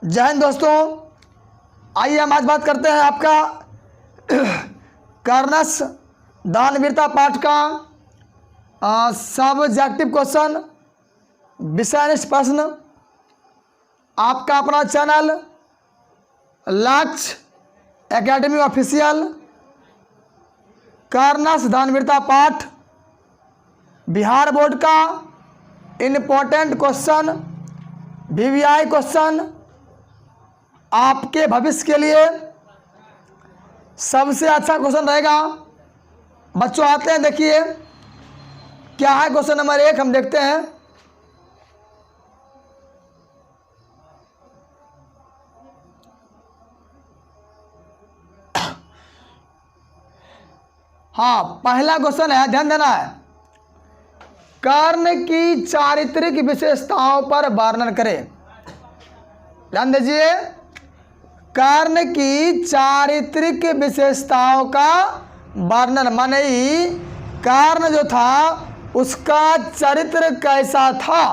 जय हिंद दोस्तों। आइए हम आज बात करते हैं आपका कर्णस दानवीरता पाठ का सब्जेक्टिव क्वेश्चन विषयनिष्ठ प्रश्न। आपका अपना चैनल लक्ष्य एकेडमी ऑफिशियल कर्णस दानवीरता पाठ बिहार बोर्ड का इम्पोर्टेंट क्वेश्चन वीवीआई क्वेश्चन आपके भविष्य के लिए सबसे अच्छा क्वेश्चन रहेगा। बच्चों आते हैं, देखिए क्या है क्वेश्चन नंबर 1। हम देखते हैं। हाँ, पहला क्वेश्चन है, ध्यान देना है। कर्ण की चारित्रिक विशेषताओं पर वर्णन करें। ध्यान दीजिए, कर्ण की चारित्रिक विशेषताओं का वर्णन, माने ही कर्ण जो था उसका चरित्र कैसा था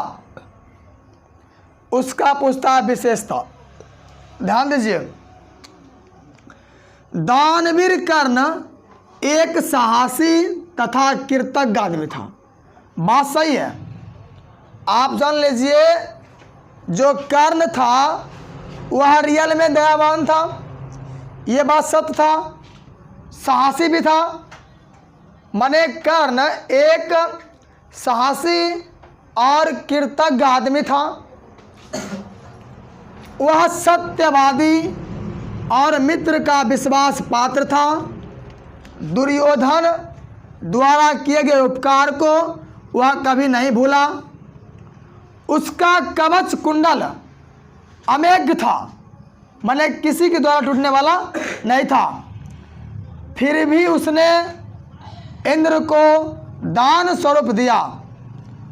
उसका पूछता है विशेषता। ध्यान दीजिए, दानवीर कर्ण एक साहसी तथा कृतज्ञ आदमी था। बात सही है, आप जान लीजिए जो कर्ण था वह रियल में दयावान था, ये बात सत्य था। साहसी भी था, माने कर्ण एक साहसी और कृतज्ञ आदमी था। वह सत्यवादी और मित्र का विश्वास पात्र था। दुर्योधन द्वारा किए गए उपकार को वह कभी नहीं भूला। उसका कवच कुंडल अमेघ था, माने किसी के द्वारा टूटने वाला नहीं था। फिर भी उसने इंद्र को दान स्वरूप दिया।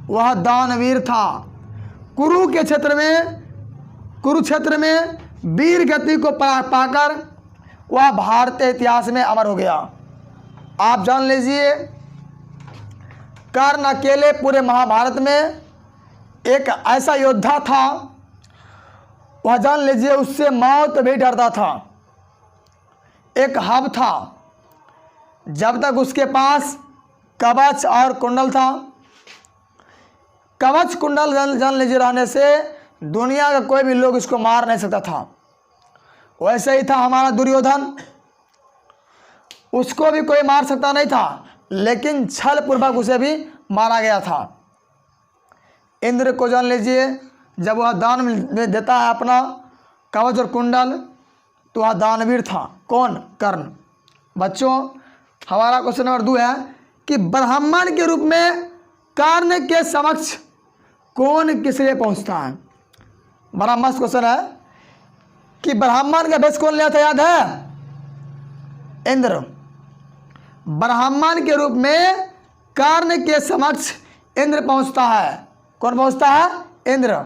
वह दानवीर था। कुरुक्षेत्र में वीर गति को पाकर वह भारतीय इतिहास में अमर हो गया। आप जान लीजिए, कर्ण अकेले पूरे महाभारत में एक ऐसा योद्धा था, वह जान लीजिए उससे मौत भी डरता था। एक हब था, जब तक उसके पास कवच और कुंडल था। कवच कुंडल जान लीजिए रहने से दुनिया का कोई भी लोग इसको मार नहीं सकता था। वैसे ही था हमारा दुर्योधन, उसको भी कोई मार सकता नहीं था, लेकिन छल पूर्वक उसे भी मारा गया था। इंद्र को जान लीजिए, जब वह दान में देता है अपना कवच और कुंडल, तो वह दानवीर था। कौन? कर्ण। बच्चों, हमारा क्वेश्चन नंबर 2 है कि ब्राह्मण के रूप में कर्ण के समक्ष कौन किस लिए पहुंचता है। बड़ा मस्त क्वेश्चन है कि ब्राह्मण का वेश कौन लिया था, याद है? इंद्र। ब्राह्मण के रूप में कर्ण के समक्ष इंद्र पहुंचता है। कौन पहुंचता है? इंद्र।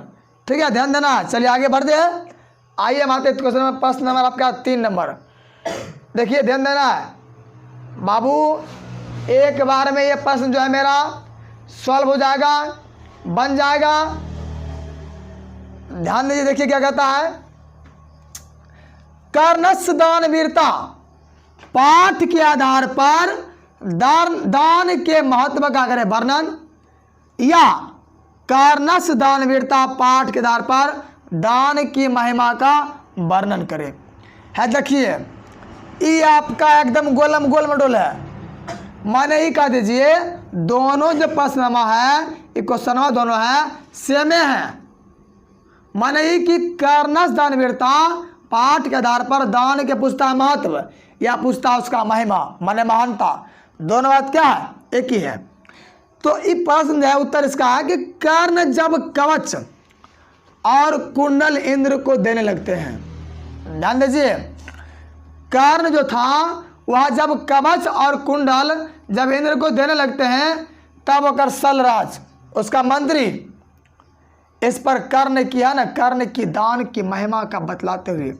ठीक है, ध्यान देना। चलिए आगे बढ़ते हैं। आइए हम आते क्वेश्चन नंबर प्रश्न नंबर आपका 3 नंबर। देखिए, ध्यान देना है बाबू, एक बार में ये प्रश्न जो है मेरा सॉल्व हो जाएगा, बन जाएगा। ध्यान दीजिए, देखिए क्या कहता है। कर्णस दानवीरता पाठ के आधार पर दान के महत्व का करें वर्णन, या कर्णस दानवीरता पाठ के आधार पर दान की महिमा का वर्णन करें। है, देखिए ये आपका एकदम गोलम गोल मडोल है। माने ही कह दीजिए दोनों जो प्रश्नमा है, ये क्वेश्चनवा दोनों है सेमे है। माने ही कि कर्णस दानवीरता पाठ के आधार पर दान के पूछता है महत्व या पूछता है उसका महिमा, माने महानता। दोनों बात क्या है? एक ही है। तो ये प्रश्न है, उत्तर इसका है कि कर्ण जब कवच और कुंडल इंद्र को देने लगते हैं। ध्यान दीजिए, कर्ण जो था वह जब कवच और कुंडल जब इंद्र को देने लगते हैं, तब अगर सलराज उसका मंत्री इस पर कर्ण किया ना, कर्ण की दान की महिमा का बतलाते हुए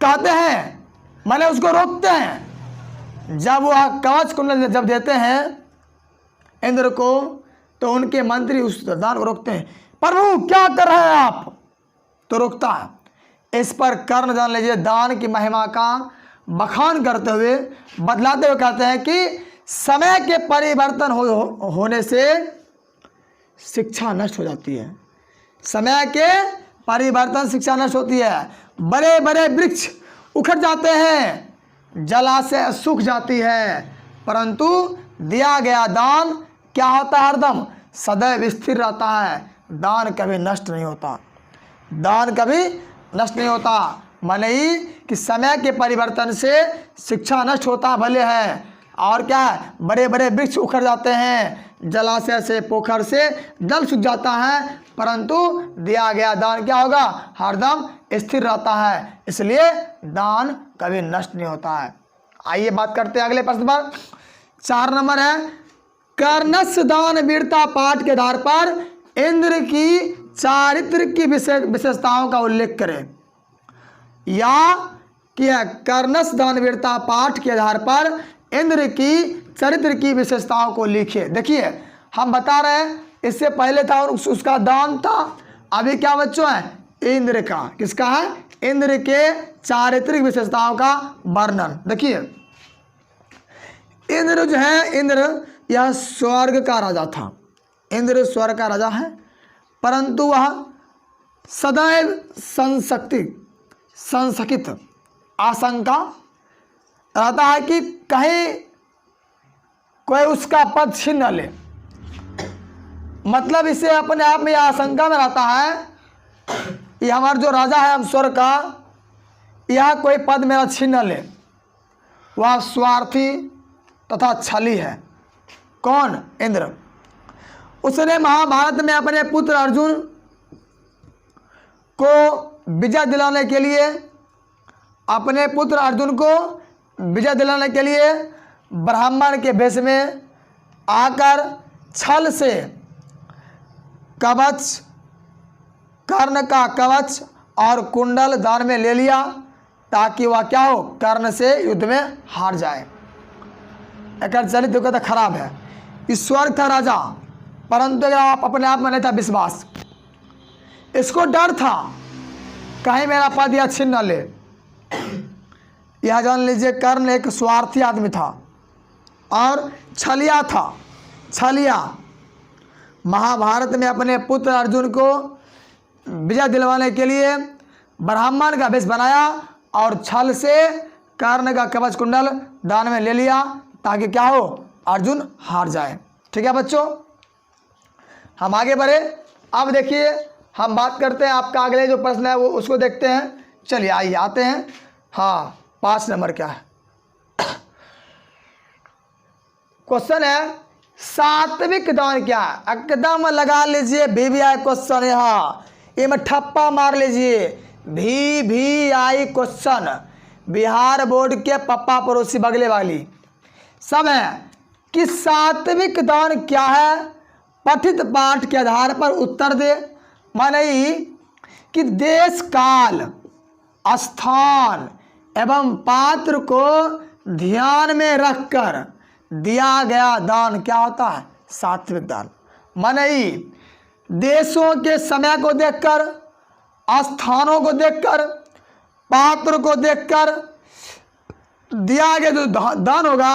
कहते हैं, माने उसको रोकते हैं। जब वह कवच कुंडल जब देते हैं इंद्र को, तो उनके मंत्री उस दान को रोकते हैं। प्रभु क्या कर रहे हैं आप? तो रुकता है। इस पर कर्ण जान लीजिए दान की महिमा का बखान करते हुए, बदलाते हुए कहते हैं कि समय के परिवर्तन होने से शिक्षा नष्ट हो जाती है। समय के परिवर्तन शिक्षा नष्ट होती है। बड़े बड़े वृक्ष उखड़ जाते हैं, जलाशय सूख जाती है, परंतु दिया गया दान क्या होता है? हरदम सदैव स्थिर रहता है। दान कभी नष्ट नहीं होता, दान कभी नष्ट नहीं होता। माने ही कि समय के परिवर्तन से शिक्षा नष्ट होता भले है, और क्या है, बड़े बड़े वृक्ष उखड़ जाते हैं, जलाशय से पोखर से जल सूख जाता है, परंतु दिया गया दान क्या होगा? हरदम स्थिर रहता है। इसलिए दान कभी नष्ट नहीं होता है। आइए बात करते हैं अगले प्रश्न पर। 4 नंबर है, कर्णस्य दान वीरता पाठ के आधार पर इंद्र की चारित्र की विशेषताओं का उल्लेख करें। या क्या कर्णस्य दान वीरता पाठ के आधार पर इंद्र की चरित्र की विशेषताओं को लिखिए। देखिए हम बता रहे हैं, इससे पहले था और उसका दान था, अभी क्या बच्चों है? इंद्र का। किसका है? इंद्र के चारित्रिक विशेषताओं का वर्णन। देखिए इंद्र जो है, इंद्र यह स्वर्ग का राजा था। इंद्र स्वर्ग का राजा है, परंतु वह सदैव संशकित आशंका रहता है कि कहीं कोई उसका पद छीन न ले। मतलब इसे अपने आप में आशंका में रहता है कि हमारा जो राजा है हम स्वर्ग का, यह कोई पद मेरा छीन न ले। वह स्वार्थी तथा छली है। कौन? इंद्र। उसने महाभारत में अपने पुत्र अर्जुन को विजय दिलाने के लिए, अपने पुत्र अर्जुन को विजय दिलाने के लिए ब्राह्मण के वेश में आकर छल से कवच, कर्ण का कवच और कुंडल दान में ले लिया, ताकि वह क्या हो? कर्ण से युद्ध में हार जाए। एक चरित्र तो खराब है। ईश्वर था राजा, परंतु आप अपने आप में नहीं था विश्वास। इसको डर था कहीं मेरा पद या छीन न ले। यह जान लीजिए कर्ण एक स्वार्थी आदमी था और छलिया था। छलिया महाभारत में अपने पुत्र अर्जुन को विजय दिलवाने के लिए ब्राह्मण का वेश बनाया और छल से कर्ण का कवच कुंडल दान में ले लिया, ताकि क्या हो? अर्जुन हार जाए। ठीक है बच्चों, हम आगे बढ़े। अब देखिए हम बात करते हैं, आपका अगले जो प्रश्न है वो उसको देखते हैं। चलिए आइए आते हैं। हाँ 5 नंबर क्या है? क्वेश्चन है सात्विक दान क्या है? एकदम लगा लीजिए VVI क्वेश्चन, यहाँ ये में ठप्पा मार लीजिए। VVI क्वेश्चन, बिहार बोर्ड के पप्पा पड़ोसी बगले वाली सब है कि सात्विक दान क्या है? पठित पाठ के आधार पर उत्तर दे। माने कि देश, काल, स्थान एवं पात्र को ध्यान में रखकर दिया गया दान क्या होता है? सात्विक दान। माने देशों के समय को देखकर, स्थानों को देखकर, पात्र को देखकर दिया गया जो दान होगा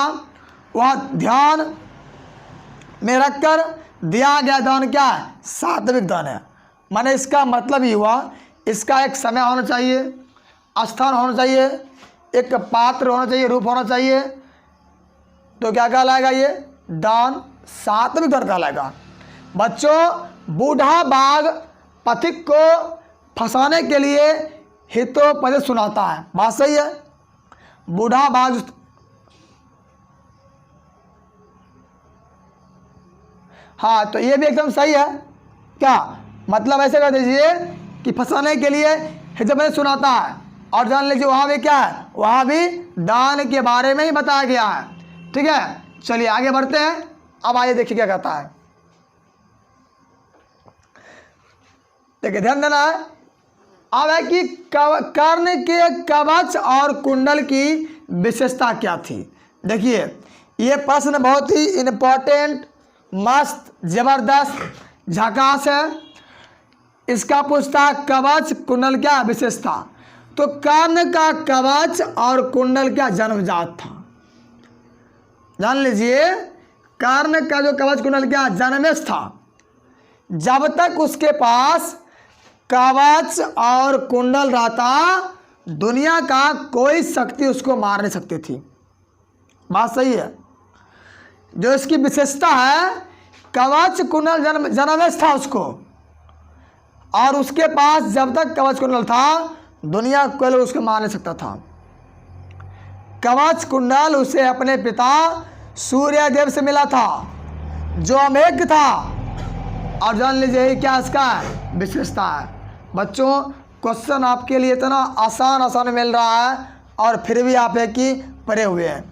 वह ध्यान में रखकर दिया गया दान क्या है? सात्विक दान है। माने इसका मतलब ही हुआ, इसका एक समय होना चाहिए, स्थान होना चाहिए, एक पात्र होना चाहिए, रूप होना चाहिए, तो क्या कहलाएगा? ये दान सात्विक दान कहलाएगा। बच्चों बूढ़ा बाघ पथिक को फंसाने के लिए हितोपदेश सुनाता है, बात सही है। बूढ़ा बाघ, हाँ तो ये भी एकदम सही है। क्या मतलब? ऐसे कर दीजिए कि फंसाने के लिए हितोपदेश सुनाता है, और जान लीजिए वहाँ भी क्या है? वहाँ भी दान के बारे में ही बताया गया है। ठीक है, चलिए आगे बढ़ते हैं। अब आइए देखिए क्या कहता है। देखिए ध्यान देना है। अब है कि कर्ण के कवच और कुंडल की विशेषता क्या थी? देखिए ये प्रश्न बहुत ही इम्पोर्टेंट, मस्त, जबरदस्त, झकास है। इसका पूछता है कवच कुंडल क्या विशेषता। तो कर्ण का कवच और कुंडल क्या जन्मजात था। जान लीजिए कर्ण का जो कवच कुंडल क्या जन्मेश था। जब तक उसके पास कवच और कुंडल रहता दुनिया का कोई शक्ति उसको मार नहीं सकती थी। बात सही है। जो इसकी विशेषता है कवच कुंडल जन्मेश था उसको, और उसके पास जब तक कवच कुंडल था दुनिया कोई लोग उसको मार नहीं सकता था। कवच कुंडल उसे अपने पिता सूर्यदेव से मिला था जो अमेघ था। और जान लीजिए क्या इसका विशेषता है। बच्चों क्वेश्चन आपके लिए इतना आसान मिल रहा है और फिर भी आप एक ही पढ़े हुए हैं।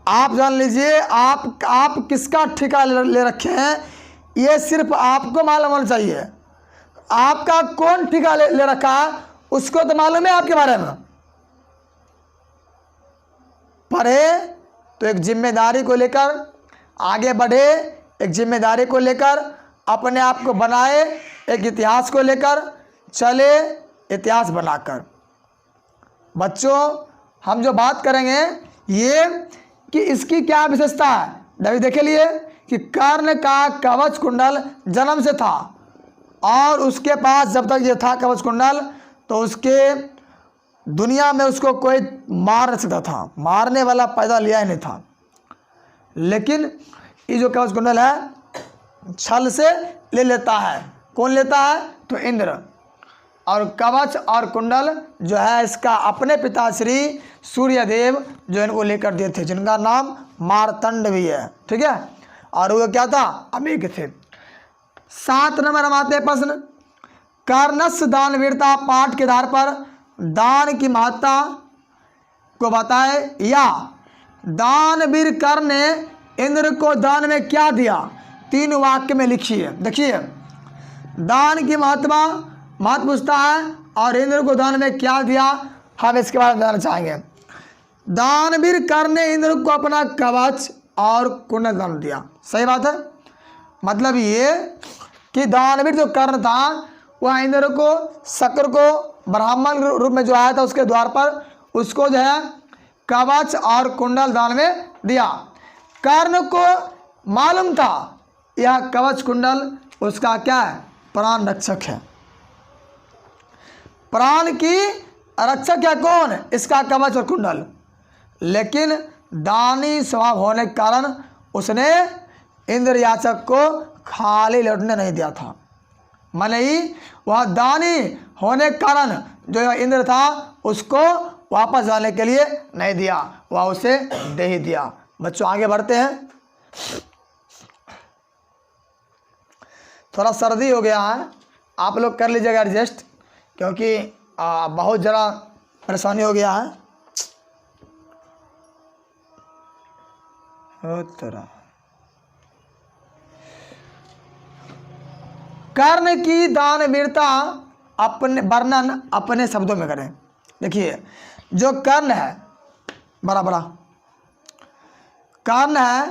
आप जान लीजिए आप किसका ठेका ले रखे हैं ये सिर्फ आपको मालूम होना चाहिए। आपका कौन ठेका ले रखा है उसको तो मालूम है आपके बारे में। पढ़े तो एक जिम्मेदारी को लेकर आगे बढ़े, एक जिम्मेदारी को लेकर अपने आप को बनाए, एक इतिहास को लेकर चले, इतिहास बनाकर। बच्चों हम जो बात करेंगे ये कि इसकी क्या विशेषता है। अभी देखे लिए कि कर्ण का कवच कुंडल जन्म से था और उसके पास जब तक ये था कवच कुंडल तो उसके दुनिया में उसको कोई मार नहीं सकता था, मारने वाला पैदा लिया ही नहीं था। लेकिन ये जो कवच कुंडल है छल से ले लेता है। कौन लेता है तो इंद्र। और कवच और कुंडल जो है इसका अपने पिताश्री सूर्यदेव जो इनको लेकर दिए थे, जिनका नाम मार्तंड भी है। ठीक है, और वो क्या था अमेघ थे। 7 नंबर हम आते हैं प्रश्न। कर्णस्य दान वीरता पाठ के आधार पर दान की महत्ता को बताए, या दानवीर कर्ण ने इंद्र को दान में क्या दिया। 3 वाक्य में लिखिए। देखिए दान की महत्व पूछता है और इंद्र को दान में क्या दिया, हम इसके बारे में जानना चाहेंगे। दानवीर कर्ण ने इंद्र को अपना कवच और कुंडल दान दिया। सही बात है। मतलब ये कि दानवीर जो कर्ण था वह इंद्र को शक्र को ब्राह्मण रूप में जो आया था उसके द्वार पर उसको जो है कवच और कुंडल दान में दिया। कर्ण को मालूम था यह कवच कुंडल उसका क्या है प्राण रक्षक है। प्राण की रक्षक है कौन इसका कवच और कुंडल। लेकिन दानी स्वभाव होने के कारण उसने इंद्र याचक को खाली लौटने नहीं दिया था। माने ही वह दानी होने के कारण जो इंद्र था उसको वापस जाने के लिए नहीं दिया, वह उसे दे ही दिया। बच्चों आगे बढ़ते हैं। थोड़ा सर्दी हो गया है, आप लोग कर लीजिएगा एडजस्ट, क्योंकि बहुत ज़रा परेशानी हो गया है। कर्ण की दानवीरता अपने वर्णन अपने शब्दों में करें। देखिए जो कर्ण है बड़ा कर्ण है,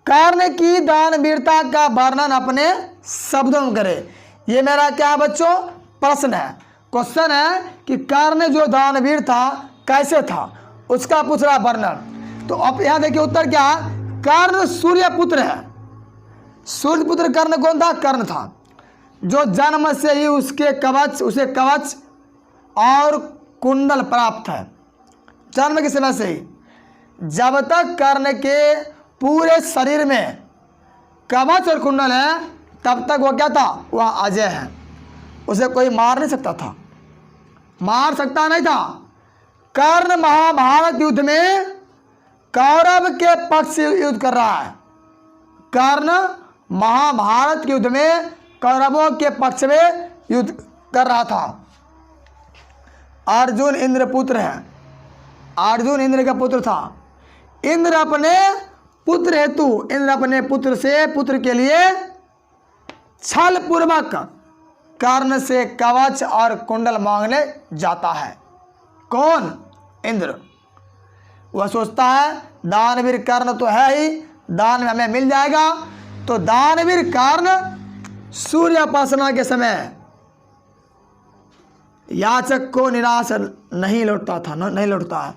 कर्ण की दानवीरता का वर्णन अपने शब्दों में करें। ये मेरा क्या है बच्चों प्रश्न है, क्वेश्चन है कि कर्ण जो दानवीर था कैसे था उसका पूछ रहा वर्णन। तो अब यहाँ देखिए उत्तर क्या है, कर्ण सूर्यपुत्र है। सूर्यपुत्र कर्ण कौन था, कर्ण था जो जन्म से ही उसे कवच और कुंडल प्राप्त है। जन्म के समय से ही जब तक कर्ण के पूरे शरीर में कवच और कुंडल है तब तक वो क्या था, वह अजय है। उसे कोई मार नहीं सकता था, मार सकता नहीं था। कर्ण महाभारत युद्ध में कौरव के पक्ष से युद्ध कर रहा है। कर्ण महाभारत के युद्ध में कौरवों के पक्ष में युद्ध कर रहा था। अर्जुन इंद्र पुत्र है, अर्जुन इंद्र का पुत्र था। इंद्र अपने पुत्र हेतु इंद्र अपने पुत्र से पुत्र के लिए छल पूर्वक कर्ण से कवच और कुंडल मांगने जाता है। कौन, इंद्र। वह सोचता है दानवीर कर्ण तो है ही, दान में हमें मिल जाएगा, तो दानवीर कर्ण सूर्य उपासना के समय याचक को निराश नहीं लौटता था, नहीं लौटता है।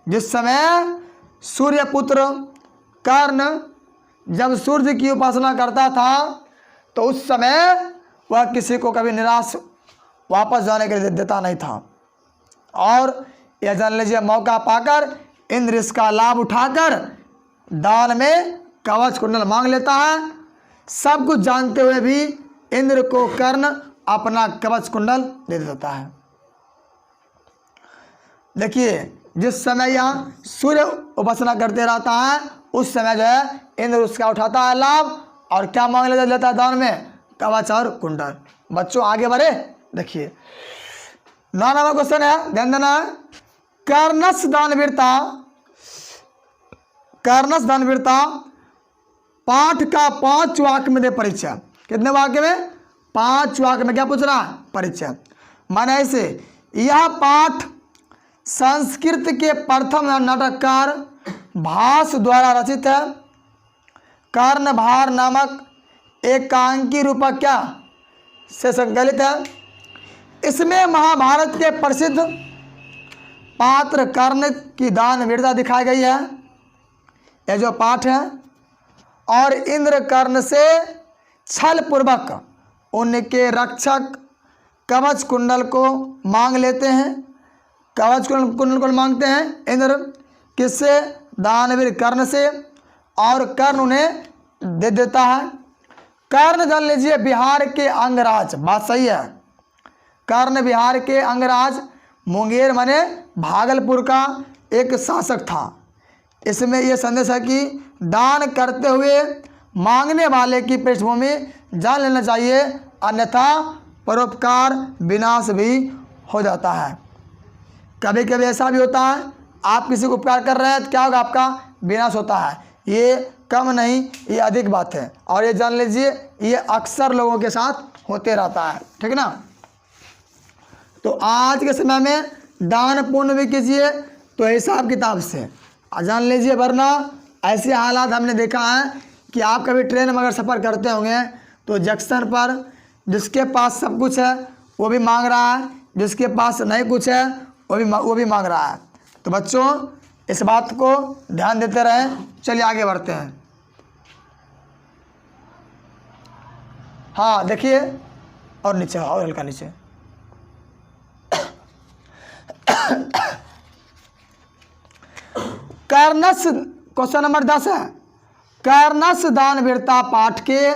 जिस समय सूर्यपुत्र कर्ण जब सूर्य की उपासना करता था तो उस समय वह किसी को कभी निराश वापस जाने के लिए देता नहीं था। और यह जान लीजिए, मौका पाकर इंद्र इसका लाभ उठाकर दान में कवच कुंडल मांग लेता है। सब कुछ जानते हुए भी इंद्र को कर्ण अपना कवच कुंडल दे देता है। देखिए, जिस समय यहाँ सूर्य उपासना करते रहता है उस समय जो है इंद्र उसका उठाता है लाभ और क्या मांग लेता है दान में? कवच और कुंडल। बच्चों आगे बढ़े, देखिए 9 नंबर क्वेश्चन है, ध्यान देना है। कर्णस दानवीरता पाठ का 5 वाक्य में दे परिचय। कितने वाक्य में? 5 वाक्य में क्या पूछ रहा है? परिचय। माने ऐसे, यह पाठ संस्कृत के प्रथम नाटककार भास द्वारा रचित है। कर्णभार नामक एकांकी रूपक क्या से संकलित है। इसमें महाभारत के प्रसिद्ध पात्र कर्ण की दानवीरता दिखाई गई है, यह जो पाठ है। और इंद्र कर्ण से छल पूर्वक उनके रक्षक कवच कुंडल को मांग लेते हैं। कवच कुंडल को मांगते हैं इंद्र, किससे? दानवीर कर्ण से, और कर्ण उन्हें दे देता है। कर्ण जान लीजिए बिहार के अंगराज, बात सही है। कर्ण बिहार के अंगराज मुंगेर माने भागलपुर का एक शासक था। इसमें यह संदेश है कि दान करते हुए मांगने वाले की पृष्ठभूमि जान लेना चाहिए, अन्यथा परोपकार विनाश भी हो जाता है। कभी कभी ऐसा भी होता है, आप किसी को उपकार कर रहे हैं तो क्या होगा? आपका विनाश होता है। ये कम नहीं, ये अधिक बात है, और ये जान लीजिए ये अक्सर लोगों के साथ होते रहता है, ठीक ना। तो आज के समय में दान पुण्य भी कीजिए तो हिसाब किताब से जान लीजिए, वरना ऐसे हालात हमने देखा है कि आप कभी ट्रेन में अगर सफ़र करते होंगे तो जंक्शन पर जिसके पास सब कुछ है वो भी मांग रहा है, जिसके पास नहीं कुछ है वो भी मांग रहा है। तो बच्चों इस बात को ध्यान देते रहें। चलिए आगे बढ़ते हैं। हाँ देखिए, और नीचे, और हल्का नीचे। कर्णस, क्वेश्चन नंबर 10 है, कर्णस दानवीरता पाठ के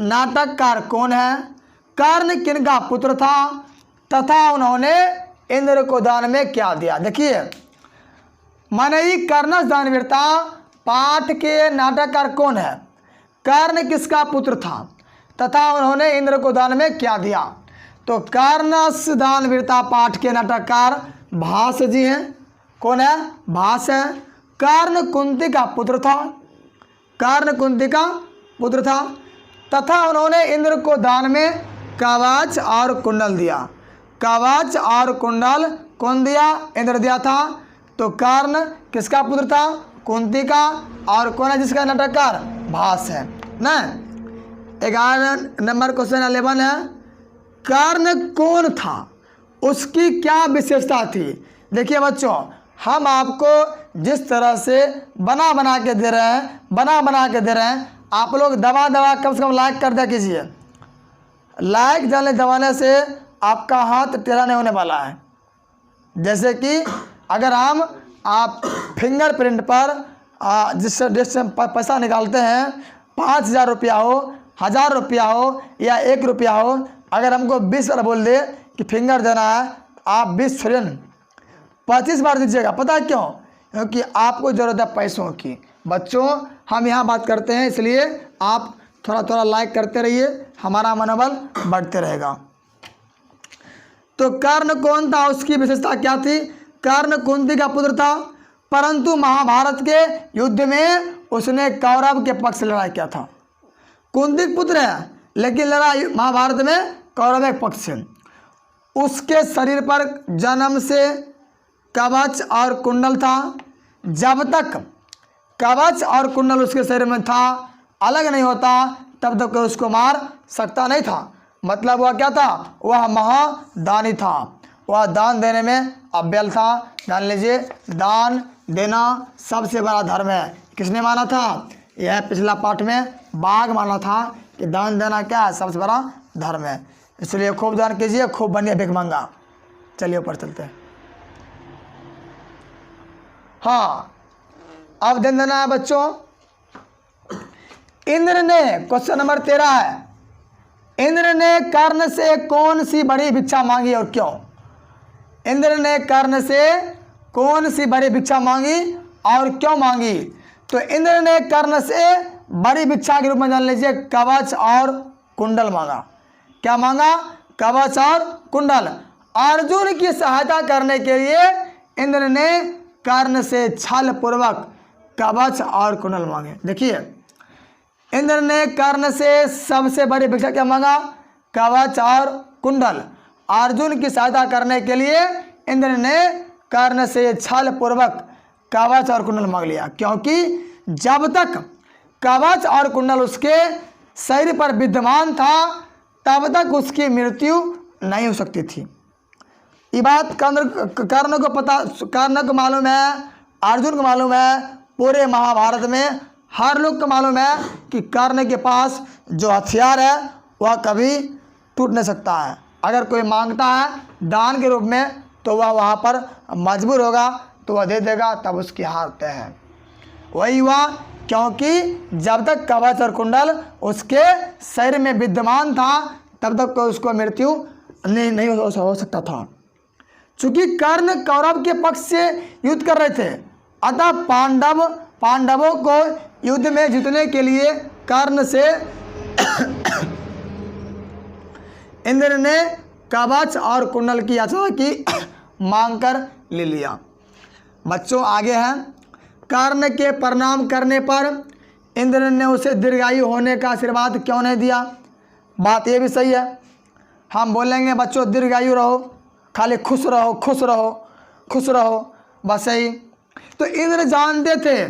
नाटककार कौन है? कर्ण किनका पुत्र था तथा उन्होंने इंद्र को दान में क्या दिया? देखिए, माने ही कर्णस दानवीरता पाठ के नाटककार कौन है? कर्ण किसका पुत्र था तथा उन्होंने इंद्र को दान में क्या दिया? तो कर्णस दानवीरता पाठ के नाटककार भास जी हैं। कौन है? भास है। कर्ण कुंती का पुत्र था, कर्ण कुंती का पुत्र था, तथा उन्होंने इंद्र को दान में कवच और कुंडल दिया। कवच और कुंडल कौन दिया? इंद्र दिया था। तो कर्ण किसका पुत्र था? कुंती का। और कौन है जिसका नाटककार? भास है ना। 11 नंबर क्वेश्चन 11 है, कर्ण कौन था? उसकी क्या विशेषता थी? देखिए बच्चों, हम आपको जिस तरह से बना के दे रहे हैं, आप लोग दबा कम से कम लाइक कर दिया कीजिए। लाइक दबाने से आपका हाथ टेढ़ा नहीं होने वाला है। जैसे कि अगर हम आप फिंगरप्रिंट पर जिससे पैसा निकालते हैं, 5,000 रुपया हो, 1,000 रुपया हो या 1 रुपया हो, अगर हमको 20 बार बोल दे कि फिंगर देना है, आप 20 छोड़िए 25 बार दीजिएगा। पता है क्यों? क्योंकि आपको ज़रूरत है पैसों की। बच्चों हम यहाँ बात करते हैं, इसलिए आप थोड़ा लाइक करते रहिए, हमारा मनोबल बढ़ते रहेगा। तो कर्ण कौन था? उसकी विशेषता क्या थी? कर्ण कुंती का पुत्र था, परंतु महाभारत के युद्ध में उसने कौरव के पक्ष से लड़ाई किया था। कुंती पुत्र है लेकिन लड़ाई महाभारत में कौरव के पक्ष से। उसके शरीर पर जन्म से कवच और कुंडल था। जब तक कवच और कुंडल उसके शरीर में था अलग नहीं होता तब तक कोई उसको मार सकता नहीं था। मतलब वह क्या था, वह महादानी था, वह दान देने में अव्वल था। जान लीजिए, दान देना सबसे बड़ा धर्म है। किसने माना था, यह पिछला पाठ में बाघ माना था कि दान देना क्या है, सबसे बड़ा धर्म है। इसलिए खूब दान कीजिए, खूब बनिए भिखमंगा। चलिए ऊपर चलते हैं। हाँ, अब ध्यान देना है बच्चों। इंद्र ने, क्वेश्चन नंबर 13 है, इंद्र ने कर्ण से कौन सी बड़ी भिक्षा मांगी और क्यों? इंद्र ने कर्ण से कौन सी बड़ी भिक्षा मांगी और क्यों मांगी? तो इंद्र ने कर्ण से बड़ी भिक्षा के रूप में जान लीजिए कवच और कुंडल मांगा। क्या मांगा? कवच और कुंडल। अर्जुन की सहायता करने के लिए इंद्र ने कर्ण से छल पूर्वक कवच और कुंडल मांगे। देखिए, इंद्र ने कर्ण से सबसे बड़ी भिक्षा क्या मांगा? कवच और कुंडल। अर्जुन की सहायता करने के लिए इंद्र ने कर्ण से छल पूर्वक कवच और कुंडल मांग लिया, क्योंकि जब तक कवच और कुंडल उसके शरीर पर विद्यमान था तब तक उसकी मृत्यु नहीं हो सकती थी। ये बात कर्ण को पता, कर्ण को मालूम है, अर्जुन को मालूम है, पूरे महाभारत में हर लोग को मालूम है कि कर्ण के पास जो हथियार है वह कभी टूट नहीं सकता है। अगर कोई मांगता है दान के रूप में तो वह वहाँ पर मजबूर होगा तो वह दे देगा, तब उसकी हार तय है। वही हुआ, क्योंकि जब तक कवच और कुंडल उसके शरीर में विद्यमान था तब तक कोई उसको मृत्यु नहीं हो सकता था। चूंकि कर्ण कौरव के पक्ष से युद्ध कर रहे थे, अतः पांडवों को युद्ध में जीतने के लिए कर्ण से इंद्र ने कवच और कुंडल की याचना की, मांग कर ले लिया। बच्चों आगे हैं, कर्ण के प्रणाम करने पर इंद्र ने उसे दीर्घायु होने का आशीर्वाद क्यों नहीं दिया? बात ये भी सही है। हम बोलेंगे बच्चों दीर्घायु रहो, खाली खुश रहो खुश रहो खुश रहो, बस यही। तो इंद्र जानते थे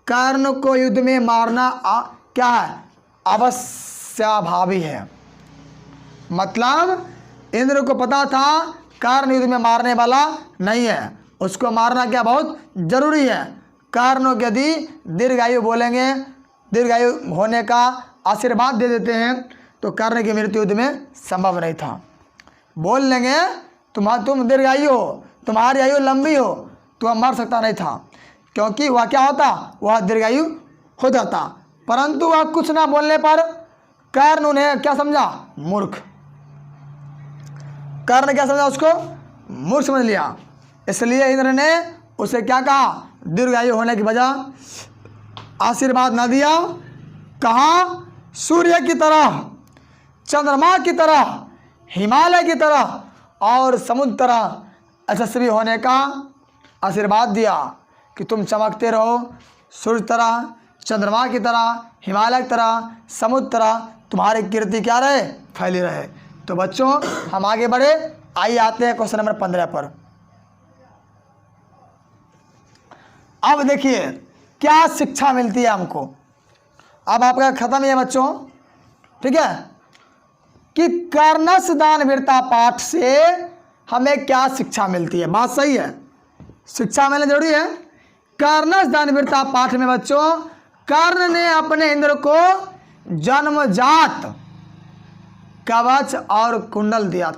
कर्ण को युद्ध में मारना क्या है, अवश्यभावी है। मतलब इंद्र को पता था कर्ण युद्ध में मारने वाला नहीं है, उसको मारना क्या बहुत जरूरी है। कर्ण को यदि दीर्घायु बोलेंगे, दीर्घायु होने का आशीर्वाद दे देते हैं तो कर्ण की मृत्यु युद्ध में संभव नहीं था। बोल लेंगे तुम दीर्घायु हो, तुम्हारी आयु लंबी हो, तो वह मर सकता नहीं था, क्योंकि वह क्या होता, वह दीर्घायु हो जाता। परंतु वह कुछ ना बोलने पर कर्ण उन्हें क्या समझा, मूर्ख। कर्ण क्या समझा, उसको मूर्ख समझ लिया। इसलिए इंद्र ने उसे क्या कहा, दीर्घायु होने की वजह आशीर्वाद न दिया। कहा सूर्य की तरह, चंद्रमा की तरह, हिमालय की तरह और समुद्र तरह यशस्वी होने का आशीर्वाद दिया कि तुम चमकते रहो, सूर्य तरह, चंद्रमा की तरह, हिमालय की तरह, समुद्र तरह तुम्हारी कीर्ति क्या रहे, फैली रहे। तो बच्चों हम आगे बढ़े, आइए आते हैं क्वेश्चन नंबर 15 पर। अब देखिए क्या शिक्षा मिलती है हमको। अब आपका खत्म है बच्चों, ठीक है, कि कर्णस दान वीरता पाठ से हमें क्या शिक्षा मिलती है। बात सही है, शिक्षा मिलना जरूरी है। कर्णस दान वीरता पाठ में बच्चों कर्ण ने अपने इंद्र को जन्मजात कवच और कुंडल दिया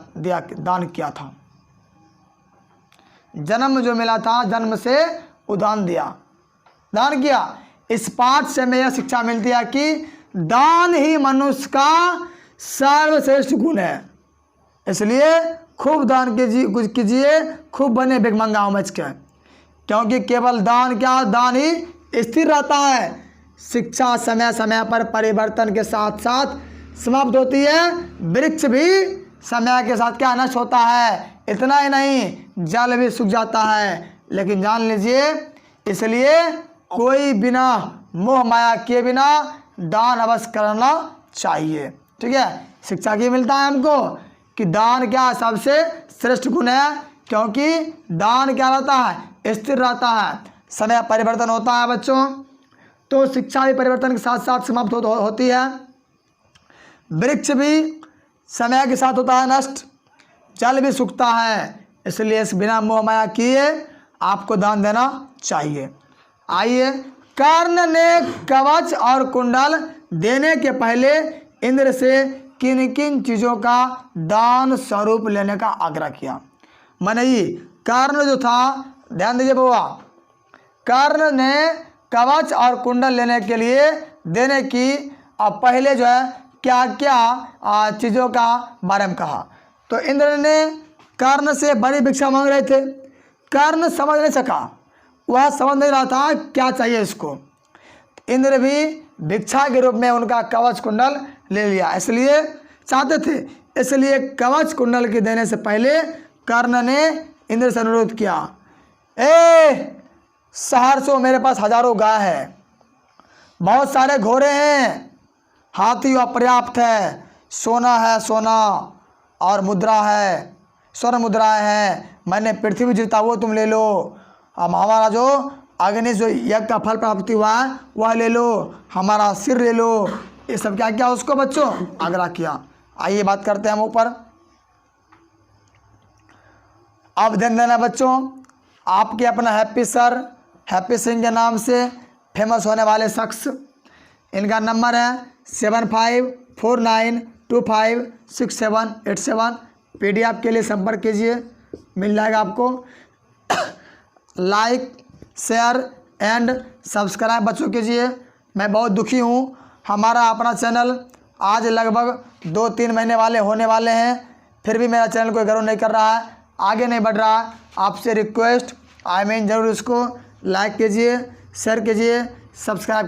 दान किया था। जन्म जो मिला था, जन्म से उदान दिया, दान किया। इस पाठ से हमें यह शिक्षा मिलती है कि दान ही मनुष्य का सर्वश्रेष्ठ गुण है। इसलिए खूब दान कीजिए, खूब बने भिखमंगा उमच के, क्योंकि केवल दान क्या, दान ही स्थिर रहता है। शिक्षा समय समय पर परिवर्तन के साथ साथ समाप्त होती है। वृक्ष भी समय के साथ क्या नष्ट होता है। इतना ही नहीं, जल भी सूख जाता है। लेकिन जान लीजिए, इसलिए कोई बिना मोह माया के बिना दान अवश्य करना चाहिए। ठीक है, शिक्षा की मिलता है हमको कि दान क्या सबसे श्रेष्ठ गुण है, क्योंकि दान क्या रहता है, स्थिर रहता है, समय परिवर्तन होता है बच्चों। तो शिक्षा भी परिवर्तन के साथ साथ समाप्त होती है। वृक्ष भी समय के साथ होता है नष्ट, जल भी सूखता है, इसलिए इस बिना मोह माया किए आपको दान देना चाहिए। आइए, कर्ण ने कवच और कुंडल देने के पहले इंद्र से किन किन चीज़ों का दान स्वरूप लेने का आग्रह किया। माने ये कर्ण जो था, ध्यान दीजिए बुआ, कर्ण ने कवच और कुंडल लेने के लिए देने की अब पहले जो है क्या क्या चीज़ों का बारे में कहा। तो इंद्र ने कर्ण से बड़ी भिक्षा मांग रहे थे, कर्ण समझ नहीं सका, वह समझ नहीं रहा था क्या चाहिए इसको। इंद्र भी भिक्षा के रूप में उनका कवच कुंडल ले लिया, इसलिए चाहते थे, इसलिए कवच कुंडल के देने से पहले कर्ण ने इंद्र से अनुरोध किया, सहर्षों मेरे पास हजारों गाय है, बहुत सारे घोड़े हैं, हाथी अपर्याप्त है, सोना है, सोना और मुद्रा है, स्वर्ण मुद्राएं हैं, मैंने पृथ्वी जीता वो तुम ले लो, अब हमारा जो अग्नि जो यज्ञ का फल प्राप्ति हुआ है वह ले लो, हमारा सिर ले लो, ये सब क्या क्या उसको बच्चों आग्रह किया। आइए बात करते हैं हम ऊपर। अब ध्यान देना बच्चों, आपके अपना हैप्पी सर, हैप्पी सिंह के नाम से फेमस होने वाले शख्स, इनका नंबर है 7549256787। PDF के लिए संपर्क कीजिए, मिल जाएगा आपको। लाइक शेयर एंड सब्सक्राइब बच्चों कीजिए। मैं बहुत दुखी हूँ, हमारा अपना चैनल आज लगभग 2-3 महीने वाले होने वाले हैं, फिर भी मेरा चैनल कोई ग्रो नहीं कर रहा है, आगे नहीं बढ़ रहा है। आपसे रिक्वेस्ट, ज़रूर इसको लाइक कीजिए, शेयर कीजिए, सब्सक्राइब कीजिए।